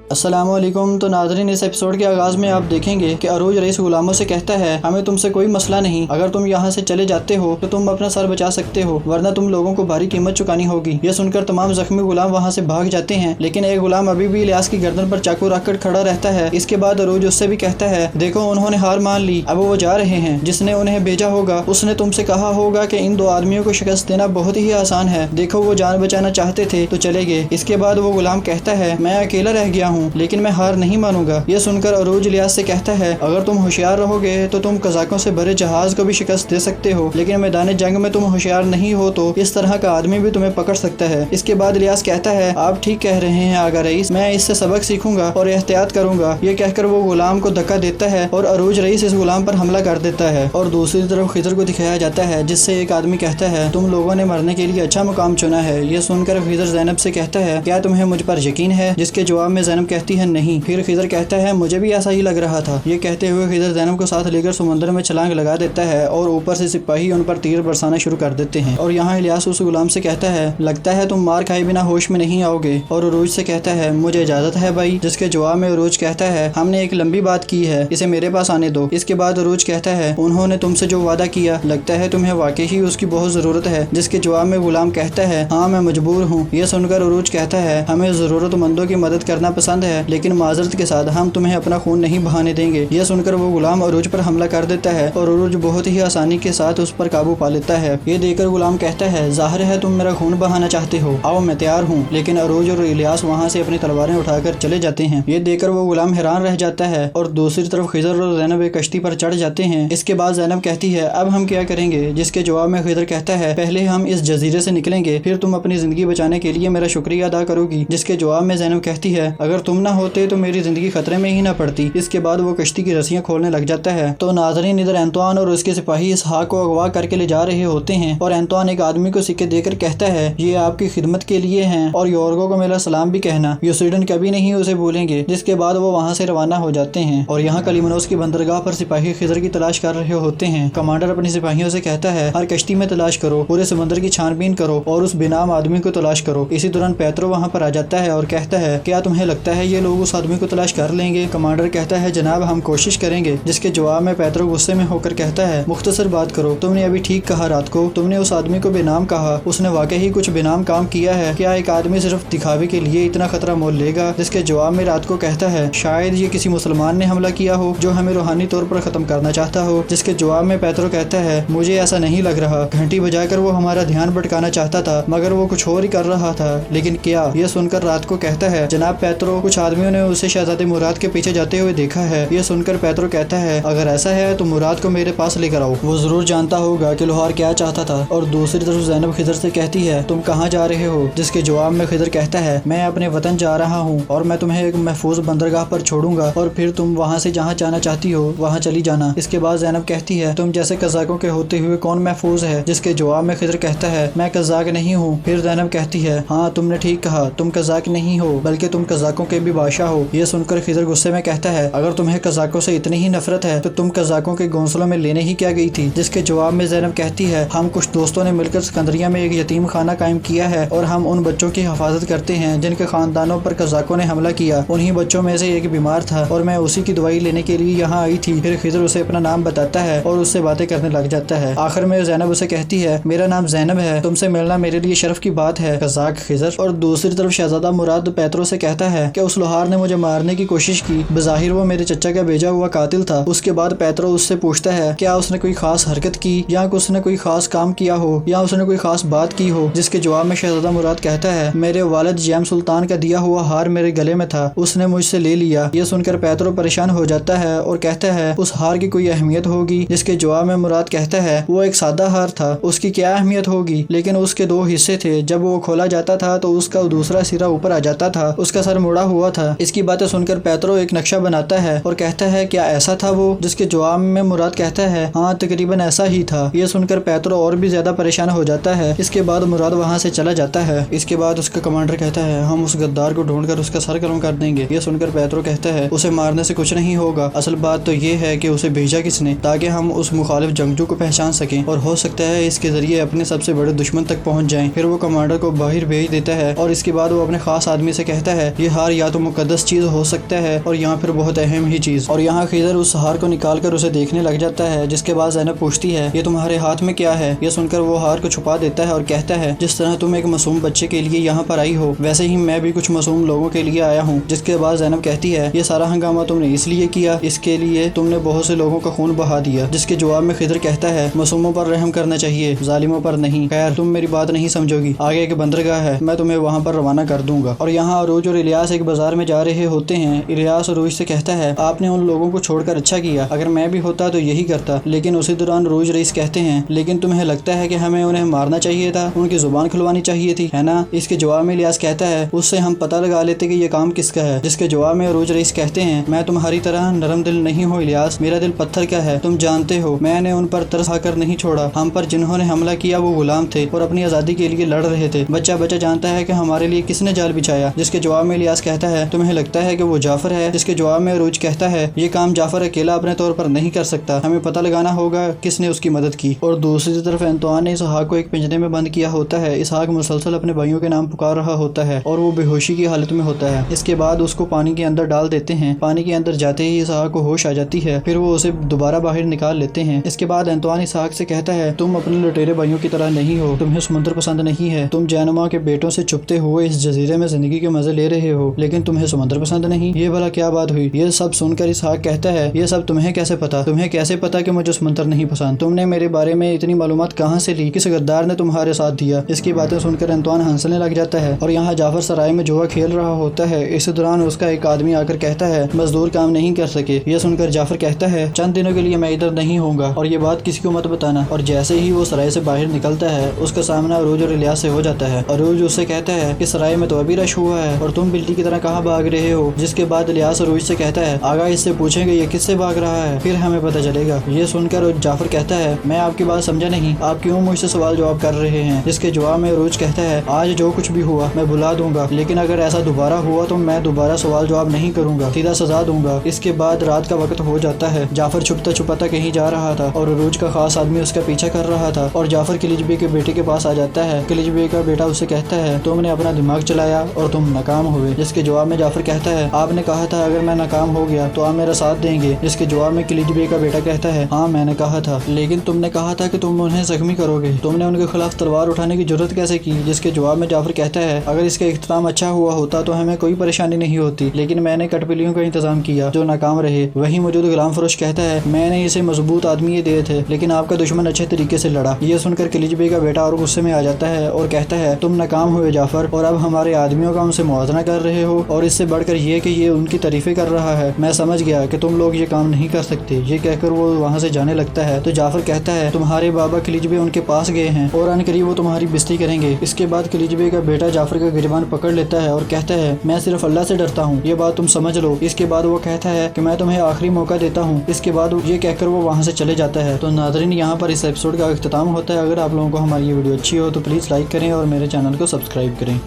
अस्सलामुअलैकुम। तो नाज़रीन, इस एपिसोड के आगाज़ में आप देखेंगे कि अरूज रईस गुलामों से कहता है, हमें तुमसे कोई मसला नहीं, अगर तुम यहाँ से चले जाते हो तो तुम अपना सर बचा सकते हो, वरना तुम लोगों को भारी कीमत चुकानी होगी। यह सुनकर तमाम जख्मी गुलाम वहाँ से भाग जाते हैं, लेकिन एक गुलाम अभी भी इलियास की गर्दन पर चाकू रखकर खड़ा रहता है। इसके बाद अरूज उससे भी कहता है, देखो उन्होंने हार मान ली, अब वो जा रहे हैं। जिसने उन्हें भेजा होगा उसने तुमसे कहा होगा कि इन दो आदमियों को शिकस्त देना बहुत ही आसान है, देखो वो जान बचाना चाहते थे तो चले गए। इसके बाद वो गुलाम कहता है, मैं अकेला रह गया हूँ, लेकिन मैं हार नहीं मानूंगा। यह सुनकर अरूज इलियास से कहता है, अगर तुम होशियार रहोगे तो तुम कज़ाकों से भरे जहाज को भी शिकस्त दे सकते हो, लेकिन मैदान जंग में तुम होशियार नहीं हो तो इस तरह का आदमी भी तुम्हें पकड़ सकता है। इसके बाद इलियास कहता है, आप ठीक कह रहे हैं आगा रईस, मैं इससे सबक सीखूंगा और एहतियात करूंगा। ये कहकर वो गुलाम को धक्का देता है और अरूज रईस इस गुलाम पर हमला कर देता है। और दूसरी तरफ खिजर को दिखाया जाता है, जिससे एक आदमी कहता है, तुम लोगों ने मरने के लिए अच्छा मुकाम चुना है। यह सुनकर खिजर ज़ैनब से कहता है, क्या तुम्हें मुझ पर यकीन है? जिसके जवाब में ज़ैनब कहती है, नहीं। फिर खिजर कहता है, मुझे भी ऐसा ही लग रहा था। ये कहते हुए खिजर ज़ैनब को साथ लेकर समंदर में छलांग लगा देता है और ऊपर से सिपाही उन पर तीर बरसाना शुरू कर देते हैं। और यहाँ इलियास उस गुलाम से कहता है, लगता है तुम मार खाए बिना होश में नहीं आओगे। और अरूज से कहता है, मुझे इजाजत है भाई। जिसके जवाब में अरूज कहता है, हमने एक लंबी बात की है, इसे मेरे पास आने दो। इसके बाद अरूज कहता है, उन्होंने तुमसे जो वादा किया, लगता है तुम्हें वाकई ही उसकी बहुत जरूरत है। जिसके जवाब में गुलाम कहता है, हाँ मैं मजबूर हूँ। यह सुनकर अरूज कहता है, हमें जरूरतमंदों की मदद करना पसंद है, लेकिन माजरत के साथ हम तुम्हें अपना खून नहीं बहाने देंगे। यह सुनकर वो गुलाम अरूज पर हमला कर देता है और अरूज बहुत ही आसानी के साथ उस पर काबू पा लेता है। ये देखकर गुलाम कहता है, जाहिर है तुम मेरा खून बहाना चाहते हो, आओ मैं तैयार हूँ। लेकिन अरूज और इलियास वहाँ से अपनी तलवारें उठाकर चले जाते हैं। ये देखकर वो गुलाम हैरान रह जाता है। और दूसरी तरफ खिजर और ज़ैनब एक कश्ती पर चढ़ जाते हैं। इसके बाद ज़ैनब कहती है, अब हम क्या करेंगे? जिसके जवाब में खिजर कहता है, पहले हम इस जजीरे से निकलेंगे, फिर तुम अपनी जिंदगी बचाने के लिए मेरा शुक्रिया अदा करोगी। जिसके जवाब में ज़ैनब कहती है, अगर तुम ना होते तो मेरी जिंदगी खतरे में ही ना पड़ती। इसके बाद वो कश्ती की रस्सियां खोलने लग जाता है। तो नाज़रीन, इधर एंतवान और उसके सिपाही इसहाक को अगवा करके ले जा रहे होते हैं और एंतवान एक आदमी को सिक्के देकर कहता है, ये आपकी खिदमत के लिए हैं और योर्गो को मेरा सलाम भी कहना, यूसिडन कभी नहीं उसे भूलेंगे। जिसके बाद वो वहाँ से रवाना हो जाते हैं। और यहाँ कलिमनोस की बंदरगाह पर सिपाही खिजर की तलाश कर रहे होते हैं। कमांडर अपने सिपाहियों से कहता है, हर कश्ती में तलाश करो, पूरे समंदर की छानबीन करो और उस बेनाम आदमी को तलाश करो। इसी दौरान पेत्रो वहाँ पर आ जाता है और कहता है, क्या तुम्हें लगता है ये लोग उस आदमी को तलाश कर लेंगे? कमांडर कहता है, जनाब हम कोशिश करेंगे। जिसके जवाब में पेत्रो गुस्से में होकर कहता है, मुख्तसर बात करो, तुमने अभी ठीक कहा। रात को तुमने उस आदमी को बेनाम कहा, उसने वाकई ही कुछ बेनाम काम किया है। क्या एक आदमी सिर्फ दिखावे के लिए इतना खतरा मोल लेगा? जिसके जवाब में रात को कहता है, शायद ये किसी मुसलमान ने हमला किया हो जो हमें रूहानी तौर पर खत्म करना चाहता हो। जिसके जवाब में पेत्रो कहता है, मुझे ऐसा नहीं लग रहा, घंटी बजाकर वो हमारा ध्यान भटकाना चाहता था, मगर वो कुछ और ही कर रहा था। लेकिन क्या? यह सुनकर रात को कहता है, जनाब पेत्रो, कुछ आदमियों ने उसे शहजादे मुराद के पीछे जाते हुए देखा है। यह सुनकर पेत्रो कहता है, अगर ऐसा है तो मुराद को मेरे पास लेकर आओ, वो जरूर जानता होगा कि लोहार क्या चाहता था। और दूसरी तरफ ज़ैनब खिजर से कहती है, तुम कहाँ जा रहे हो? जिसके जवाब में खिजर कहता है, मैं अपने वतन जा रहा हूँ और मैं तुम्हें एक महफूज बंदरगाह पर छोड़ूंगा और फिर तुम वहाँ से जहाँ जाना चाहती हो वहाँ चली जाना। इसके बाद ज़ैनब कहती है, तुम जैसे कज़ाकों के होते हुए कौन महफूज है? जिसके जवाब में खिजर कहता है, मैं कज़ाक नहीं हूँ। फिर ज़ैनब कहती है, हाँ तुमने ठीक कहा, तुम कज़ाक नहीं हो, बल्कि तुम कज़ाकों के भी बादशाह हो। ये सुनकर खिजर गुस्से में कहता है, अगर तुम्हें कज़ाकों से इतनी ही नफरत है तो तुम कज़ाकों के घोंसलों में लेने ही क्या गई थी? जिसके जवाब में ज़ैनब कहती है, हम कुछ दोस्तों ने मिलकर सिकंदरिया में एक यतीम खाना कायम किया है और हम उन बच्चों की हिफाजत करते हैं जिनके खानदानों पर कज़ाकों ने हमला किया। उन्हीं बच्चों में से एक बीमार था और मैं उसी की दवाई लेने के लिए यहाँ आई थी। फिर खिजर उसे अपना नाम बताता है और उससे बातें करने लग जाता है। आखिर में ज़ैनब उसे कहती है, मेरा नाम ज़ैनब है, तुमसे मिलना मेरे लिए शर्फ की बात है, कज़ाक खिजर। और दूसरी तरफ शहजादा मुराद पेत्रो से कहता है कि उस लोहार ने मुझे मारने की कोशिश की, बज़ाहिर वो मेरे चचा का भेजा हुआ कातिल था। उसके बाद पेत्रो उससे पूछता है, क्या उसने कोई खास हरकत की या उसने कोई खास काम किया हो या उसने कोई खास बात की हो? जिसके जवाब में शहजादा मुराद कहता है, मेरे वालिद जैम सुल्तान का दिया हुआ हार मेरे गले में था, उसने मुझसे ले लिया। यह सुनकर पेत्रो परेशान हो जाता है और कहता है, उस हार की कोई अहमियत होगी? जिसके जवाब में मुराद कहता है, वो एक सादा हार था, उसकी क्या अहमियत होगी? लेकिन उसके दो हिस्से थे, जब वो खोला जाता था तो उसका दूसरा सिरा ऊपर आ जाता था, उसका सर मुड़ा हुआ था। इसकी बातें सुनकर पेत्रो एक नक्शा बनाता है और कहता है, क्या ऐसा था वो? जिसके जवाब में मुराद कहता है, हाँ तकरीबन ऐसा ही था। यह सुनकर पेत्रो और भी ज्यादा परेशान हो जाता है। इसके बाद मुराद वहाँ से चला जाता है। इसके बाद उसका कमांडर कहता है, हम उस गद्दार को ढूंढकर उसका सर कलम कर देंगे। यह सुनकर पेत्रो कहता है, उसे मारने से कुछ नहीं होगा, असल बात तो ये है कि उसे भेजा किसने, ताकि हम उस मुखालिफ जंगजू को पहचान सकें और हो सकता है इसके जरिए अपने सबसे बड़े दुश्मन तक पहुंच जाएं। फिर वो कमांडर को बाहर भेज देता है और इसके बाद वो अपने खास आदमी से कहता है, ये हार या तो मुकद्दस चीज हो सकता है और यहाँ फिर बहुत अहम ही चीज। और यहाँ खिजर उस हार को निकाल कर उसे देखने लग जाता है, जिसके बाद ज़ैनब पूछती है ये तुम्हारे हाथ में क्या है। ये सुनकर वो हार को छुपा देता है और कहता है जिस तरह तुम एक मासूम बच्चे के लिए यहाँ पर आई हो, वैसे ही मैं भी कुछ मासूम लोगों के लिए आया हूँ। जिसके बाद ज़ैनब कहती है ये सारा हंगामा तुमने इसलिए किया, इसके लिए तुमने बहुत से लोगों का खून बहा दिया। जिसके जवाब में खिजर कहता है मासूमों पर रहम करना चाहिए, जालिमों पर नहीं। खैर तुम मेरी बात नहीं समझोगी, आगे एक बंदरगाह है, मैं तुम्हें वहाँ पर रवाना कर दूंगा। और यहाँ अरूज और इलियास एक बाजार में जा रहे होते हैं। इलियास अरूज से कहता है आपने उन लोगों को छोड़कर अच्छा किया, अगर मैं भी होता तो यही करता। लेकिन उसी दौरान अरूज रईस कहते हैं लेकिन तुम्हें लगता है कि हमें उन्हें मारना चाहिए था, उनकी जुबान खुलवानी चाहिए थी, है ना। इसके जवाब में इलियास कहता है उससे हम पता लगा लेते कि ये काम किसका है। जिसके जवाब में अरूज रईस कहते हैं मैं तुम्हारी तरह नरम दिल नहीं हूँ इलियास, मेरा दिल पत्थर का है, तुम जानते हो मैंने उन पर तरस खाकर नहीं छोड़ा। हम पर जिन्होंने हमला किया वो गुलाम थे और अपनी आज़ादी के लिए लड़ रहे थे। बच्चा बच्चा जानता है कि हमारे लिए किसने जाल बिछाया। जिसके जवाब में इलियास कहता है तुम्हें लगता है कि वो जाफर है। जिसके जवाब में अरूज कहता है ये काम जाफर अकेला अपने तौर पर नहीं कर सकता, हमें पता लगाना होगा किसने उसकी मदद की। और दूसरी तरफ एंतवान ने इसहाक को एक पिंजरे में बंद किया होता है। इसहाक मुसलसल अपने भाइयों के नाम पुकार रहा होता है और वो बेहोशी की हालत में होता है। इसके बाद उसको पानी के अंदर डाल देते हैं। पानी के अंदर जाते ही इसहाक को होश आ जाती है, फिर वो उसे दोबारा बाहर निकाल लेते हैं। इसके बाद एंतवान इसहाक से कहता है तुम अपने लुटेरे भाइयों की तरह नहीं हो, तुम्हें समुद्र पसंद नहीं है, तुम जैनुमा के बेटों से छुपते हुए इस जजीरे में जिंदगी के मजे ले रहे हो, लेकिन तुम्हें समुद्र पसंद नहीं। ये भला क्या बात हुई। ये सब सुनकर इसहाक कहता है ये सब तुम्हें कैसे पता, तुम्हें कैसे पता कि मुझे समुद्र नहीं पसंद, तुमने मेरे बारे में इतनी मालूमात कहाँ से ली, किस गद्दार ने तुम्हारे साथ दिया। इसकी बातें सुनकर एंतवान हंसने लग जाता है और यहाँ जाफर सराय में जुआ खेल रहा होता है। इस दौरान उसका एक आदमी आकर कहता है मजदूर काम नहीं कर सके। यह सुनकर जाफर कहता है चंद दिनों के लिए मैं इधर नहीं होऊंगा और ये बात किसी को मत बताना। और जैसे ही वो सराय से बाहर निकलता है उसका सामना अरूज और इलियास से हो जाता है। अरूज उससे कहता है कि सराय में तो अभी रश हुआ है और तुम बिल्ली की तरह कहाँ भाग रहे हो। जिसके बाद इलियास अरूज से कहता है आगा इससे पूछेंगे ये किससे भाग रहा है, फिर हमें पता चलेगा। ये सुनकर जाफर कहता है मैं आपकी बात समझा नहीं, आप क्यों मुझसे सवाल जवाब कर रहे हैं। जिसके जवाब में अरूज कहता है आज जो कुछ भी हुआ मैं भुला दूंगा, लेकिन अगर ऐसा दोबारा हुआ तो मैं दोबारा सवाल जवाब नहीं करूंगा, सीधा सजा दूंगा। इसके बाद रात का वक्त हो जाता है। जाफर छुपता छुपाता कहीं जा रहा था और अरूज का खास आदमी उसका पीछा कर रहा था और जाफर किलिज बे के बेटे के पास आ जाता है। किलिज बे का बेटा उससे कहता है तुमने अपना दिमाग चलाया और तुम नाकाम हुए। जिसके जवाब में जाफर कहता है आपने कहा था अगर मैं नाकाम हो गया तो आप मेरा साथ देंगे। जिसके जवाब में किलिज बे का बेटा कहता है हाँ मैंने कहा था, लेकिन तुमने कहा था कि तुम उन्हें जख्मी करोगे, तुमने उनके खिलाफ तलवार उठाने की जरूरत कैसे की। जिसके जवाब में जाफर कहता है अगर इसका इख्तिताम अच्छा हुआ होता तो हमें कोई परेशानी नहीं होती, लेकिन मैंने कठपुतलियों का इंतजाम किया जो नाकाम रहे। वही मौजूद गुलाम फरोश कहता है मैंने इसे मजबूत आदमी दिए थे लेकिन आपका दुश्मन अच्छे तरीके से लड़ा। ये सुनकर किलिज बे का बेटा और गुस्से में आ जाता है और कहता है तुम नाकाम हुए जाफर और अब हमारे आदमियों का उनसे मुआवजा कर रहे हो, और इससे बढ़कर ये कि ये उनकी तारीफें कर रहा है। मैं समझ गया कि तुम लोग ये काम नहीं कर सकते। ये कहकर वो वहाँ से जाने लगता है तो जाफर कहता है तुम्हारे बाबा किलिज बे उनके पास गए हैं और अनकरीब वो तुम्हारी बेइज्जती करेंगे। इसके बाद किलिज बे का बेटा जाफर का गिरबान पकड़ लेता है और कहता है मैं सिर्फ अल्लाह से डरता हूँ, ये बात तुम समझ लो। इसके बाद वो कहता है कि मैं तुम्हें आखिरी मौका देता हूँ। इसके बाद ये कहकर वो वहाँ से चले जाता है। तो नाज़रीन यहाँ पर इस एपिसोड का इख्तिताम होता है। अगर आप लोगों को हमारी ये वीडियो अच्छी हो तो प्लीज़ लाइक करें और मेरे चैनल को सब्सक्राइब करें।